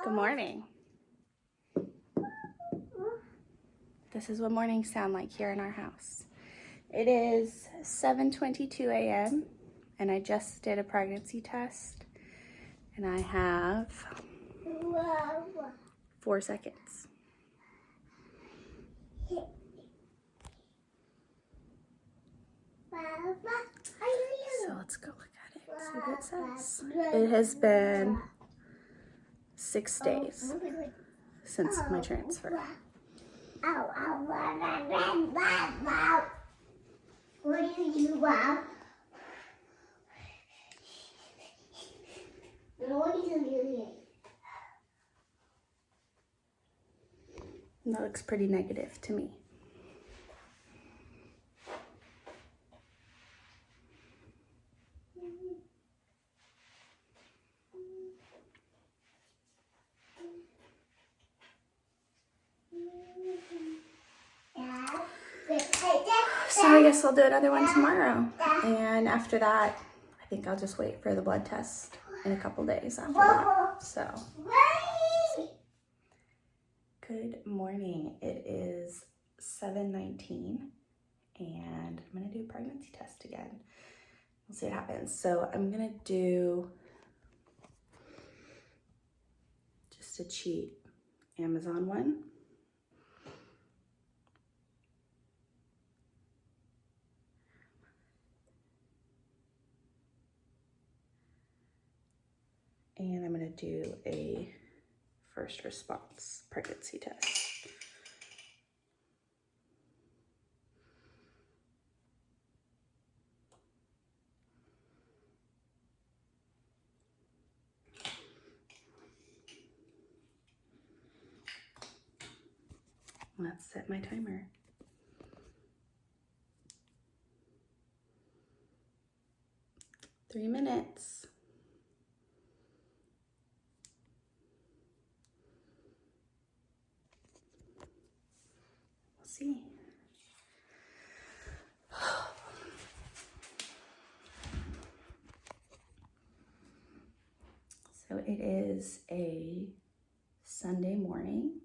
Good morning. This is what mornings sound like here in our house. It is 7:22 a.m. and I just did a pregnancy test and I have 4 seconds. So let's go look at it, see what it says. It has been 6 days since my transfer. What do you do, Bob? What do you do? That looks pretty negative to me. So I guess I'll do another one tomorrow. And after that, I think I'll just wait for the blood test in a couple days after that. So, good morning. It is 7:19 and I'm gonna do a pregnancy test again. We'll see what happens. So I'm gonna do just a cheap Amazon one. And I'm gonna do a first response pregnancy test. Let's set my timer. Three minutes. We'll see. So it is a Sunday morning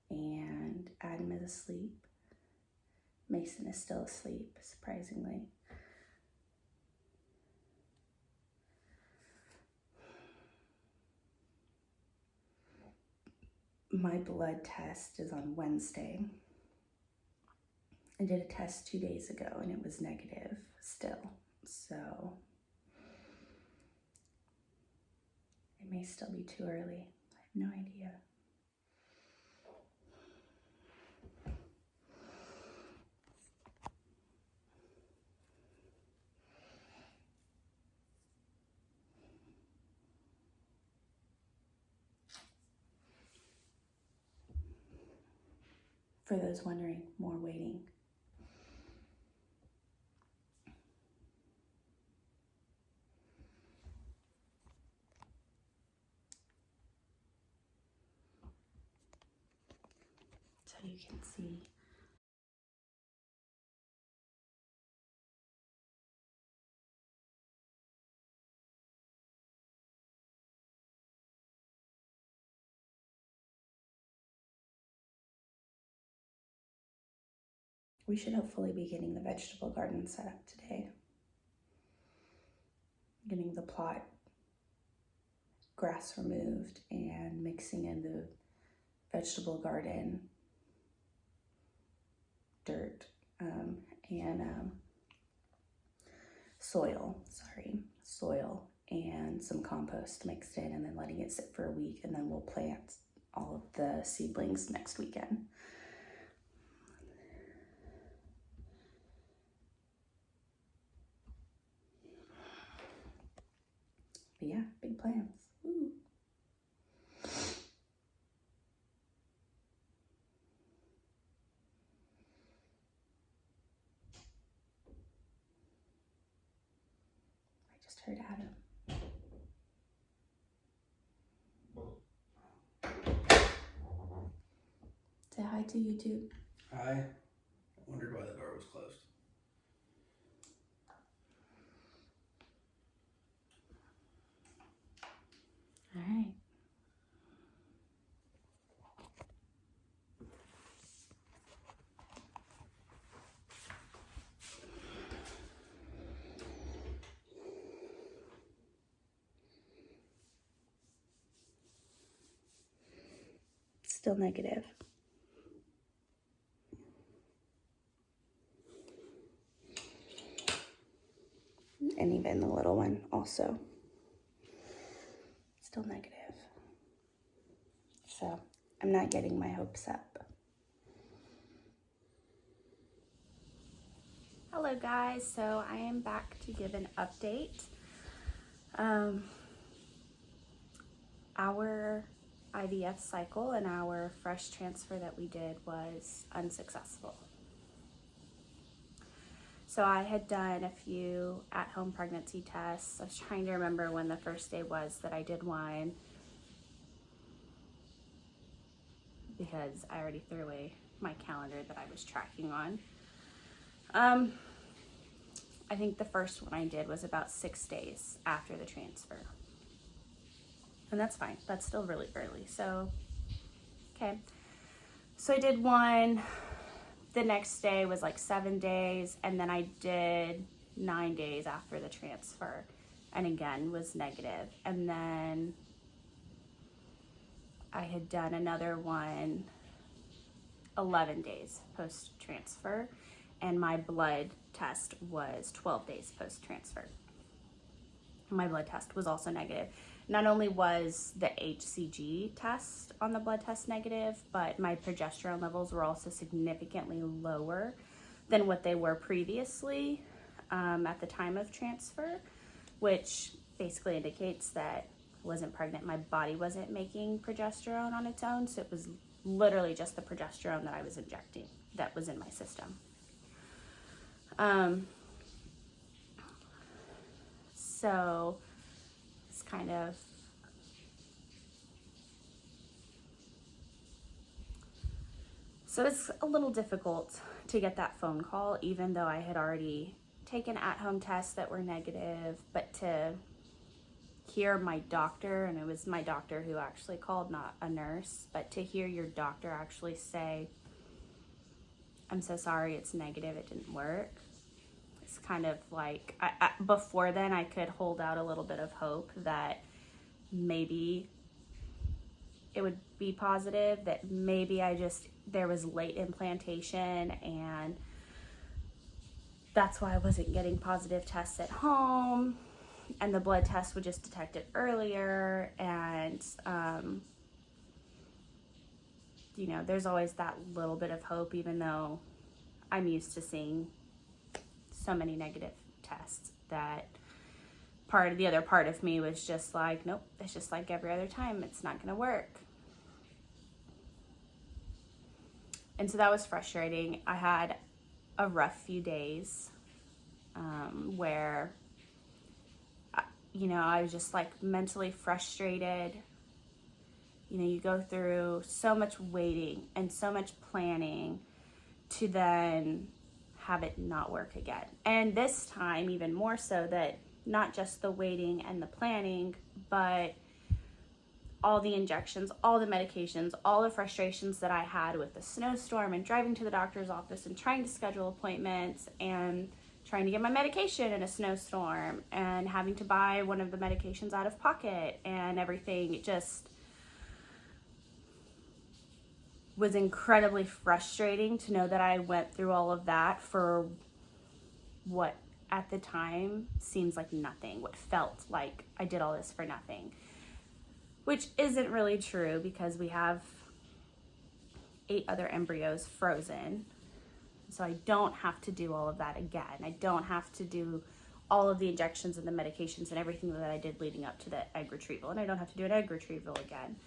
and Adam is asleep. Mason is still asleep, surprisingly. My blood test is on Wednesday. I did a test 2 days ago and it was negative still. So it may still be too early. I have no idea. For those wondering, more waiting. So you can see. We should hopefully be getting the vegetable garden set up today. Getting the plot grass removed and mixing in the vegetable garden dirt and soil and some compost mixed in, and then letting it sit for a week, and then we'll plant all of the seedlings next weekend. But yeah, big plans. Ooh. I just heard Adam. Say hi to YouTube. Hi. I wondered why the door was closed. All right. still negative. And even the little one also still negative. So I'm not getting my hopes up. Hello guys, so I am back to give an update. Our IVF cycle and our fresh transfer that we did was unsuccessful. So I had done a few at-home pregnancy tests. I was trying to remember when the first day was that I did one, because I already threw away my calendar that I was tracking on. I think the first one I did was about 6 days after the transfer. And that's fine. That's still really early. So, okay. So I did one. The next day was like 7 days. And then I did 9 days after the transfer. And again, was negative. And then I had done another one 11 days post-transfer. And my blood test was 12 days post-transfer. My blood test was also negative. Not only was the HCG test on the blood test negative, but my progesterone levels were also significantly lower than what they were previously at the time of transfer, which basically indicates that I wasn't pregnant. My body wasn't making progesterone on its own, so it was literally just the progesterone that I was injecting that was in my system. So it's kind of it's a little difficult to get that phone call, even though I had already taken at-home tests that were negative, but to hear my doctor, and it was my doctor who actually called, not a nurse, but to hear your doctor actually say, "I'm so sorry, it's negative, it didn't work." It's kind of like, before then I could hold out a little bit of hope that maybe it would be positive, that maybe there was late implantation and that's why I wasn't getting positive tests at home, and the blood test would just detect it earlier. And there's always that little bit of hope, even though I'm used to seeing so many negative tests, that the other part of me was just like, nope, it's just like every other time, it's not gonna work. And so that was frustrating. I had a rough few days where I was just like mentally frustrated. You go through so much waiting and so much planning to then have it not work again. And this time even more so, that not just the waiting and the planning, but all the injections, all the medications, all the frustrations that I had with the snowstorm and driving to the doctor's office and trying to schedule appointments and trying to get my medication in a snowstorm and having to buy one of the medications out of pocket and everything. It just was incredibly frustrating to know that I went through all of that for what at the time seems like nothing, what felt like I did all this for nothing, which isn't really true, because we have 8 other embryos frozen. So I don't have to do all of that again. I don't have to do all of the injections and the medications and everything that I did leading up to the egg retrieval. And I don't have to do an egg retrieval again.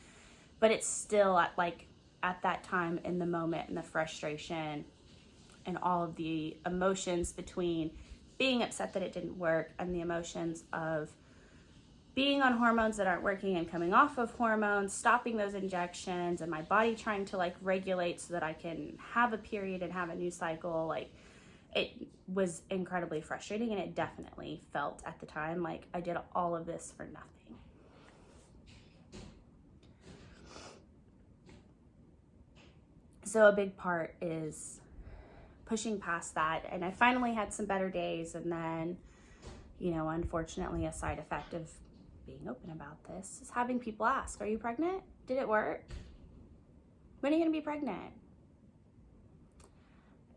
But it's still at that time, in the moment, and the frustration and all of the emotions between being upset that it didn't work and the emotions of being on hormones that aren't working and coming off of hormones, stopping those injections, and my body trying to regulate so that I can have a period and have a new cycle. It was incredibly frustrating, and it definitely felt at the time like I did all of this for nothing. So a big part is pushing past that. And I finally had some better days, and then, unfortunately, a side effect of being open about this is having people ask, "Are you pregnant? Did it work?" when are you going to be pregnant?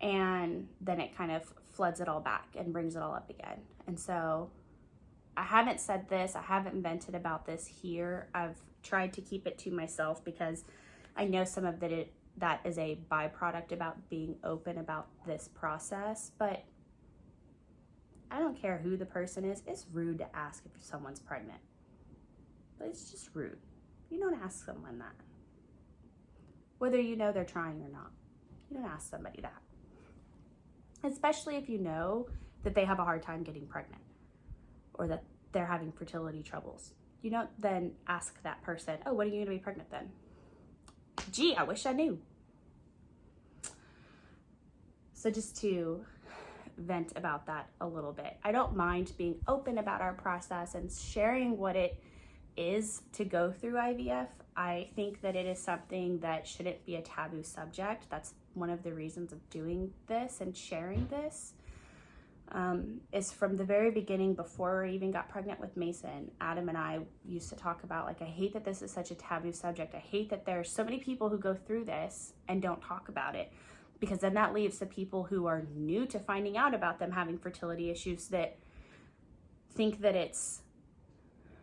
And then it kind of floods it all back and brings it all up again. And so I haven't said this, I haven't vented about this here. I've tried to keep it to myself because I know some of that is a byproduct about being open about this process, but I don't care who the person is. It's rude to ask if someone's pregnant. But it's just rude. You don't ask someone that. Whether you know they're trying or not. You don't ask somebody that. Especially if you know that they have a hard time getting pregnant or that they're having fertility troubles. You don't then ask that person, oh, when are you going to be pregnant then? Gee, I wish I knew. So just to vent about that a little bit. I don't mind being open about our process and sharing what it is to go through IVF. I think that it is something that shouldn't be a taboo subject. That's one of the reasons of doing this and sharing this. Is from the very beginning, before I even got pregnant with Mason, Adam and I used to talk about, like, I hate that this is such a taboo subject. I hate that there's so many people who go through this and don't talk about it, because then that leaves the people who are new to finding out about them having fertility issues that think that it's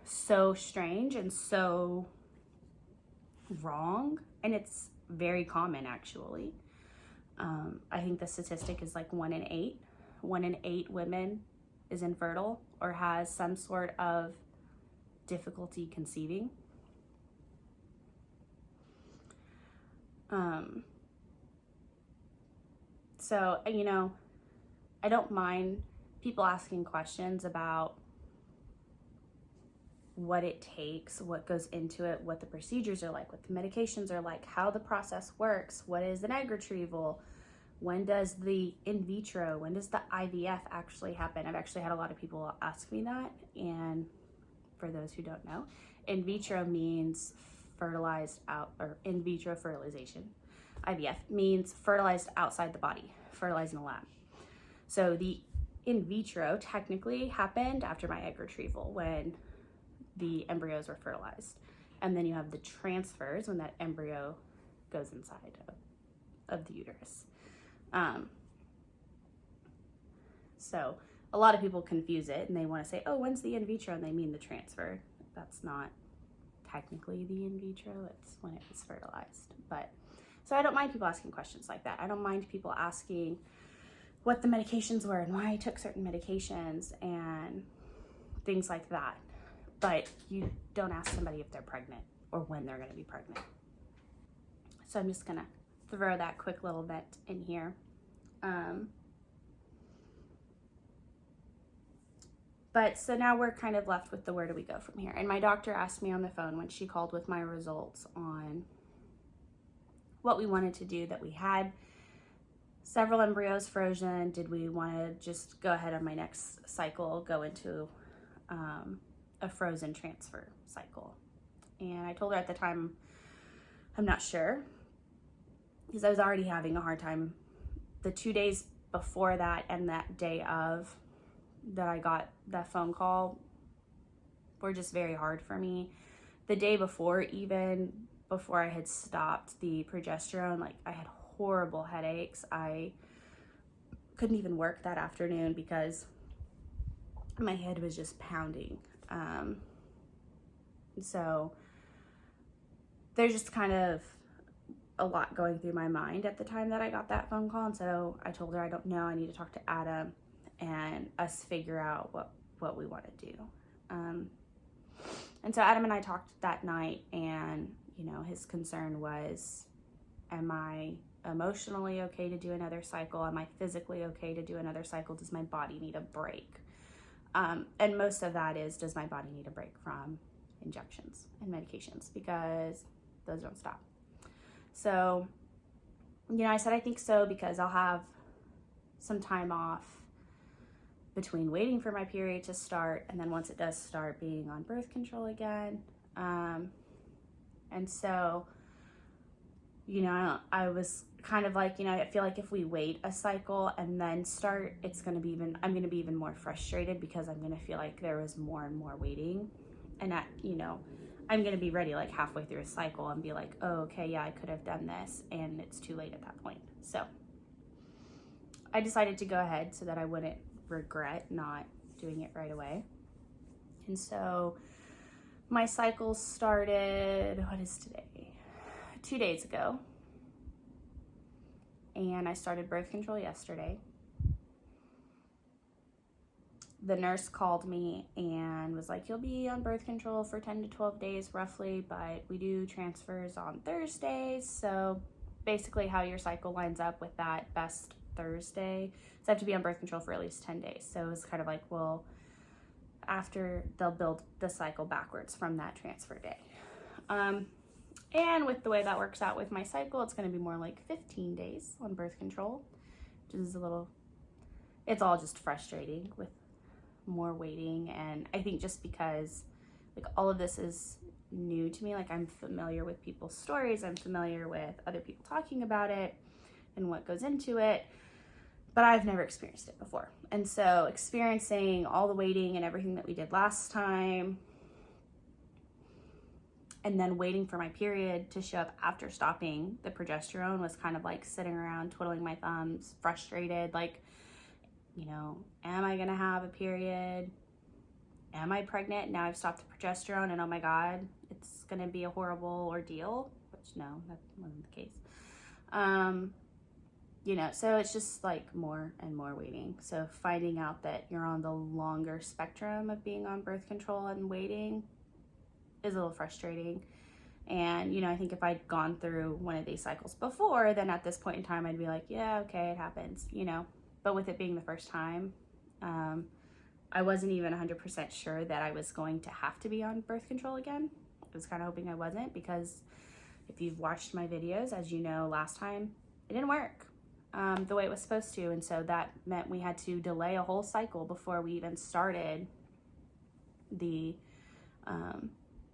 so strange and so wrong. And it's very common, actually. I think the statistic is like 1 in 8. 1 in 8 women is infertile or has some sort of difficulty conceiving. So, you know, I don't mind people asking questions about what it takes, what goes into it, what the procedures are like, what the medications are like, how the process works, what is an egg retrieval, when does the in vitro, when does the IVF actually happen? I've actually had a lot of people ask me that, and for those who don't know, in vitro means fertilized out, or in vitro fertilization. IVF means fertilized outside the body, fertilized in the lab. So the in vitro technically happened after my egg retrieval, when the embryos were fertilized. And then you have the transfers when that embryo goes inside of the uterus. So a lot of people confuse it and they want to say, oh, when's the in vitro? And they mean the transfer. That's not technically the in vitro, it's when it was fertilized. But so I don't mind people asking questions like that. I don't mind people asking what the medications were and why I took certain medications and things like that. But you don't ask somebody if they're pregnant or when they're going to be pregnant. So I'm just going to throw that quick little bit in here. But so now we're kind of left with the where do we go from here. And my doctor asked me on the phone when she called with my results on what we wanted to do, that we had several embryos frozen. Did we want to just go ahead on my next cycle, go into a frozen transfer cycle? And I told her at the time, I'm not sure, because I was already having a hard time. The 2 days before that and that day of that I got that phone call were just very hard for me. The day before, even before I had stopped the progesterone, like, I had horrible headaches. I couldn't even work that afternoon because my head was just pounding. So there's just kind of a lot going through my mind at the time that I got that phone call. And so I told her, I don't know, I need to talk to Adam and us figure out what we want to do. And so Adam and I talked that night, and, you know, his concern was, am I emotionally okay to do another cycle? Am I physically okay to do another cycle? Does my body need a break? And most of that is, does my body need a break from injections and medications? Because those don't stop. So, you know, I said I think so, because I'll have some time off between waiting for my period to start and then once it does start, being on birth control again. And so, you know, I was kind of like, you know, I feel like if we wait a cycle and then start, I'm going to be even more frustrated, because I'm going to feel like there was more and more waiting. And you know, I'm going to be ready like halfway through a cycle and be like, oh, okay, yeah, I could have done this, and it's too late at that point. So I decided to go ahead so that I wouldn't regret not doing it right away. And so my cycle started, what is today? 2 days ago. And I started birth control yesterday. The nurse called me and was like, you'll be on birth control for 10 to 12 days roughly, but we do transfers on Thursdays. So basically how your cycle lines up with that best Thursday. So I have to be on birth control for at least 10 days. So it was kind of like, well, after they'll build the cycle backwards from that transfer day. And with the way that works out with my cycle, it's going to be more like 15 days on birth control, which is it's all just frustrating with more waiting. And I think just because like all of this is new to me, like I'm familiar with people's stories, I'm familiar with other people talking about it and what goes into it, but I've never experienced it before. And so experiencing all the waiting and everything that we did last time, and then waiting for my period to show up after stopping the progesterone was kind of like sitting around twiddling my thumbs, frustrated, like, am I gonna have a period? Am I pregnant? Now I've stopped the progesterone and oh my God, it's gonna be a horrible ordeal, which no, that wasn't the case. So it's just like more and more waiting. So finding out that you're on the longer spectrum of being on birth control and waiting is a little frustrating. And, I think if I'd gone through one of these cycles before, then at this point in time, I'd be like, yeah, okay, it happens, But with it being the first time, I wasn't even 100% sure that I was going to have to be on birth control again. I was kind of hoping I wasn't, because if you've watched my videos, as you know, last time, it didn't work the way it was supposed to. And so that meant we had to delay a whole cycle before we even started the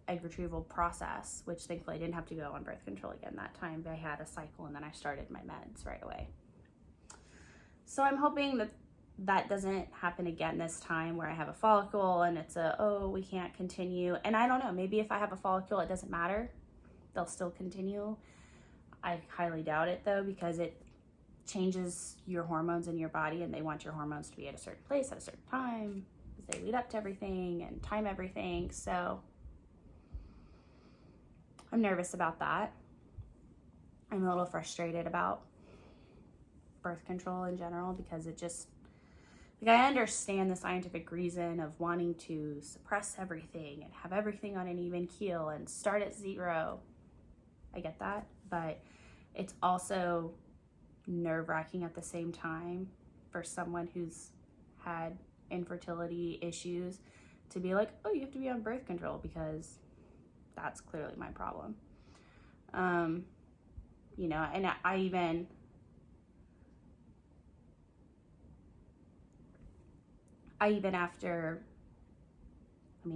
egg retrieval process, which thankfully I didn't have to go on birth control again that time. I had a cycle and then I started my meds right away. So I'm hoping that that doesn't happen again this time, where I have a follicle and it's we can't continue. And I don't know, maybe if I have a follicle, it doesn't matter. They'll still continue. I highly doubt it though, because it changes your hormones in your body, and they want your hormones to be at a certain place at a certain time, because they lead up to everything and time everything. So I'm nervous about that. I'm a little frustrated about birth control in general, because it just, I understand the scientific reason of wanting to suppress everything and have everything on an even keel and start at zero. I get that, but it's also nerve-wracking at the same time for someone who's had infertility issues to be like, oh, you have to be on birth control, because that's clearly my problem. And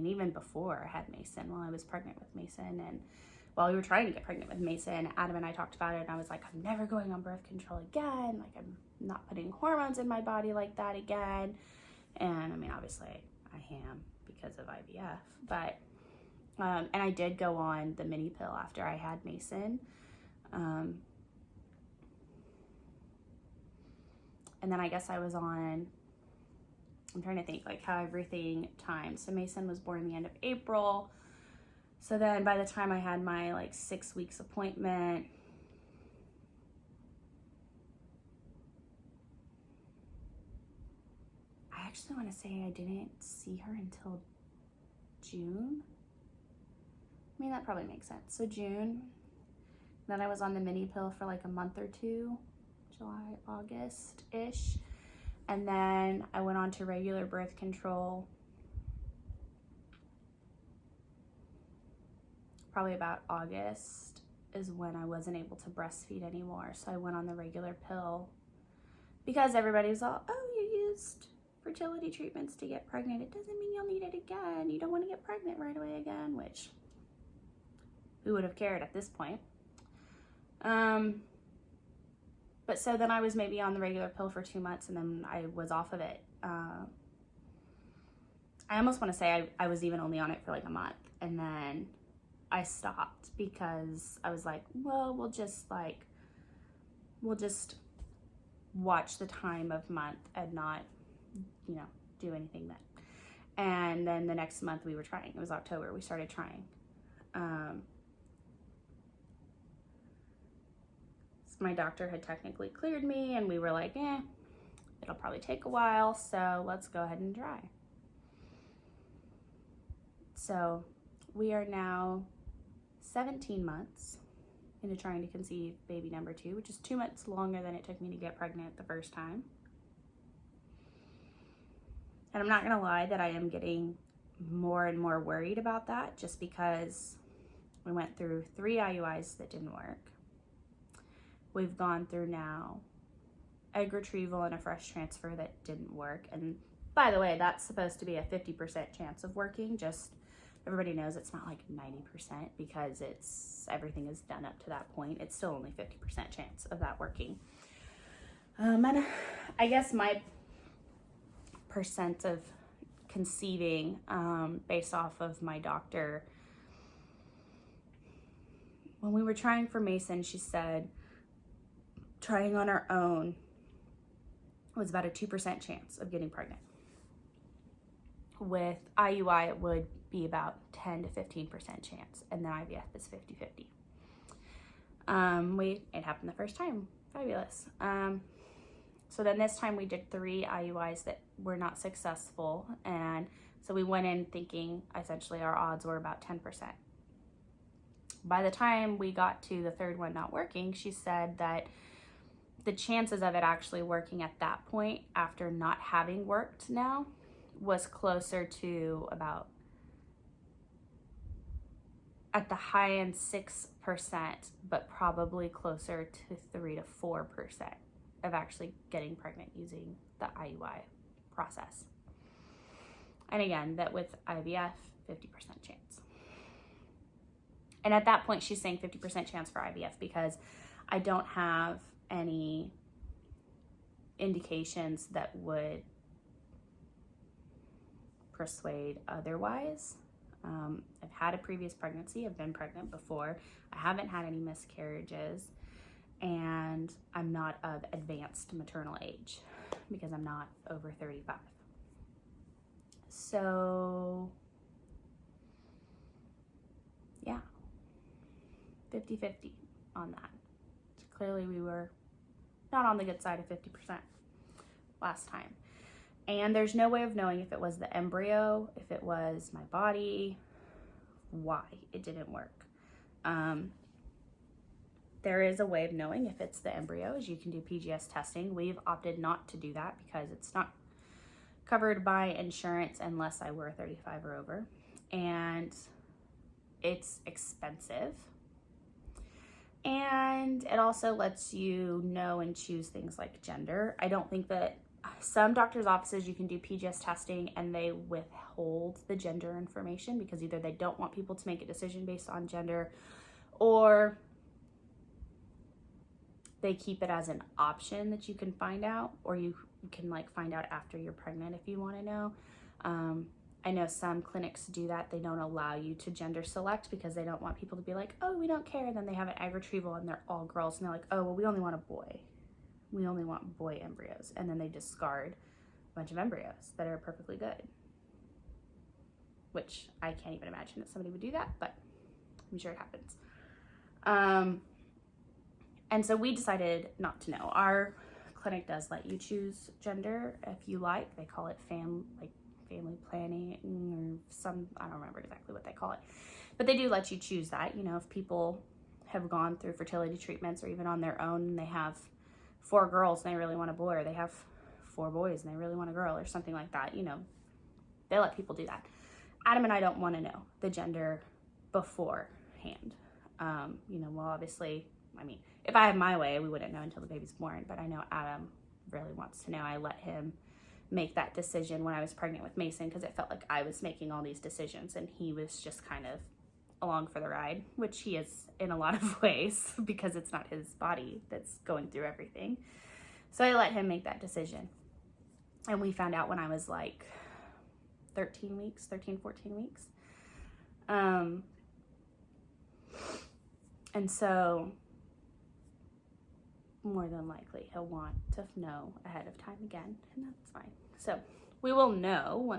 even before I had Mason, while I was pregnant with Mason, and while we were trying to get pregnant with Mason, Adam and I talked about it, and I was like, I'm never going on birth control again. Like, I'm not putting hormones in my body like that again. And obviously I am because of IVF, but, and I did go on the mini pill after I had Mason. And then I guess I was on, I'm trying to think like how everything timed. So Mason was born the end of April. So then by the time I had my 6 weeks appointment, I actually want to say I didn't see her until June. That probably makes sense. So June, then I was on the mini pill for a month or two, July, August-ish. And then I went on to regular birth control probably about August is when I wasn't able to breastfeed anymore. So I went on the regular pill, because everybody was all, oh, you used fertility treatments to get pregnant. It doesn't mean you'll need it again. You don't want to get pregnant right away again, which who would have cared at this point? But so then I was maybe on the regular pill for 2 months, and then I was off of it. I almost want to say I was even only on it for a month, and then I stopped because I was like, well, we'll just watch the time of month and not, do anything then. And then the next month we were trying. It was October. We started trying. My doctor had technically cleared me, and we were like, it'll probably take a while, so let's go ahead and try. So we are now 17 months into trying to conceive baby number 2, which is 2 months longer than it took me to get pregnant the first time. And I'm not gonna lie that I am getting more and more worried about that, just because we went through 3 IUIs that didn't work. We've gone through now egg retrieval and a fresh transfer that didn't work. And by the way, that's supposed to be a 50% chance of working. Just everybody knows it's not like 90% because everything is done up to that point. It's still only 50% chance of that working. And I guess my percent of conceiving, based off of my doctor, when we were trying for Mason, she said trying on our own was about a 2% chance of getting pregnant. With IUI, it would be about 10 to 15% chance, and then IVF is 50-50. It happened the first time. Fabulous. So then this time we did 3 IUIs that were not successful, and so we went in thinking essentially our odds were about 10%. By the time we got to the 3rd one not working, she said that the chances of it actually working at that point, after not having worked now, was closer to about, at the high end, 6%, but probably closer to 3 to 4% of actually getting pregnant using the IUI process. And again, that with IVF, 50% chance. And at that point, she's saying 50% chance for IVF because I don't have any indications that would persuade otherwise. I've had a previous pregnancy. I've been pregnant before. I haven't had any miscarriages, and I'm not of advanced maternal age because I'm not over 35. So yeah, 50-50 on that. So clearly we were not on the good side of 50% last time. And there's no way of knowing if it was the embryo, if it was my body, why it didn't work. There is a way of knowing if it's the embryo, is you can do PGS testing. We've opted not to do that because it's not covered by insurance unless I were 35 or over. And it's expensive. And it also lets you know and choose things like gender. I don't think that some doctors' offices you can do PGS testing and they withhold the gender information because either they don't want people to make a decision based on gender, or they keep it as an option that you can find out, or you can like find out after you're pregnant if you want to know. I know some clinics do that. They don't allow you to gender select because they don't want people to be like, oh, we don't care. And then they have an egg retrieval and they're all girls and they're like, oh, well, we only want a boy. We only want boy embryos. And then they discard a bunch of embryos that are perfectly good. Which I can't even imagine that somebody would do that, but I'm sure it happens. And so we decided not to know. Our clinic does let you choose gender if you like. They call it family planning or some, I don't remember exactly what they call it. But they do let you choose that. You know, if people have gone through fertility treatments or even on their own and they have 4 girls and they really want a boy, or they have 4 boys and they really want a girl or something like that, you know, they let people do that. Adam and I don't want to know the gender beforehand. You know, well, obviously, I mean, if I had my way, we wouldn't know until the baby's born, but I know Adam really wants to know. I let him make that decision when I was pregnant with Mason because it felt like I was making all these decisions and he was just kind of along for the ride, which he is in a lot of ways because it's not his body that's going through everything. So I let him make that decision. And we found out when I was like 13, 14 weeks. And so more than likely he'll want to know ahead of time again, and that's fine. So we will know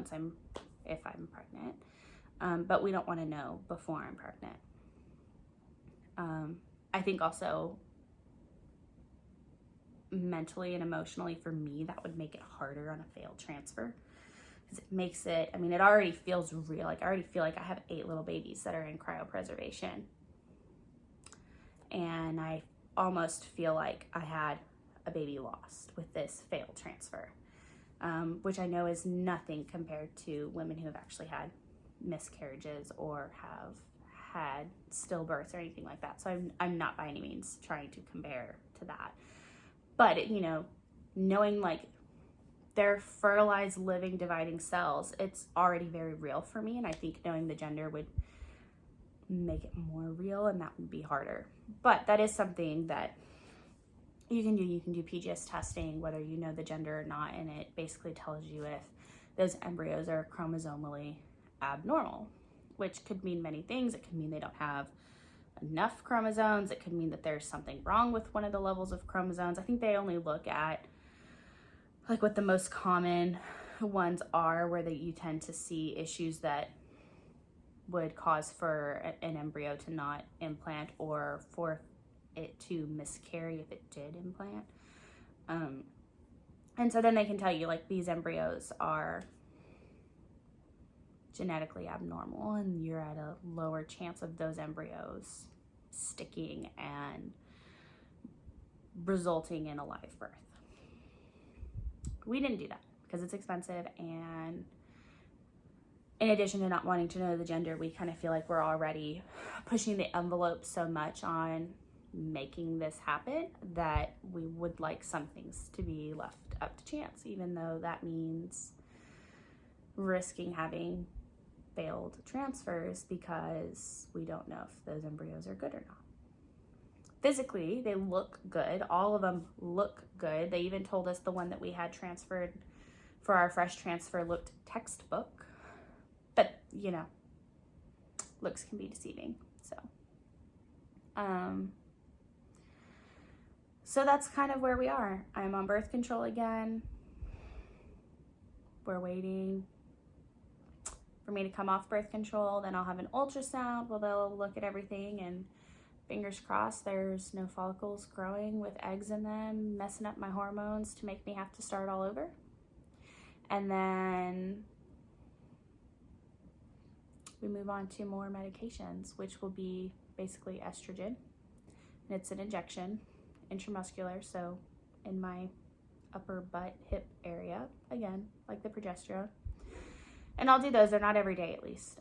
if I'm pregnant, but we don't want to know before I'm pregnant. I think also mentally and emotionally for me, that would make it harder on a failed transfer, because it makes it, I mean, it already feels real. Like I already feel like I have 8 little babies that are in cryopreservation, and I almost feel like I had a baby lost with this failed transfer, which I know is nothing compared to women who have actually had miscarriages or have had stillbirths or anything like that. So I'm not by any means trying to compare to that. But, you know, knowing like they're fertilized, living, dividing cells, it's already very real for me. And I think knowing the gender would make it more real, and that would be harder. But that is something that you can do. You can do PGS testing, whether you know the gender or not, and it basically tells you if those embryos are chromosomally abnormal, which could mean many things. It could mean they don't have enough chromosomes. It could mean that there's something wrong with one of the levels of chromosomes. I think they only look at like what the most common ones are, where you tend to see issues that would cause for an embryo to not implant or for it to miscarry if it did implant. And so then they can tell you like these embryos are genetically abnormal and you're at a lower chance of those embryos sticking and resulting in a live birth. We didn't do that because it's expensive, and in addition to not wanting to know the gender, we kind of feel like we're already pushing the envelope so much on making this happen that we would like some things to be left up to chance, even though that means risking having failed transfers because we don't know if those embryos are good or not. Physically, they look good. All of them look good. They even told us the one that we had transferred for our fresh transfer looked textbook. But, you know, looks can be deceiving. So that's kind of where we are. I'm on birth control again. We're waiting for me to come off birth control. Then I'll have an ultrasound where they'll look at everything, and fingers crossed there's no follicles growing with eggs in them, messing up my hormones to make me have to start all over. And then we move on to more medications, which will be basically estrogen. And it's an injection, intramuscular, so in my upper butt hip area, again, like the progesterone. And I'll do those. They're not every day, at least.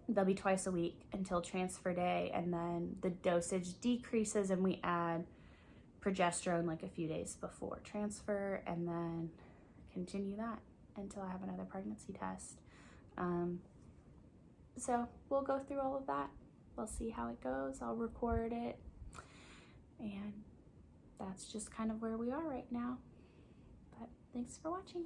They'll be twice a week until transfer day, and then the dosage decreases and we add progesterone like a few days before transfer, and then continue that until I have another pregnancy test. So we'll go through all of that. We'll see how it goes. I'll record it, and that's just kind of where we are right now. But thanks for watching.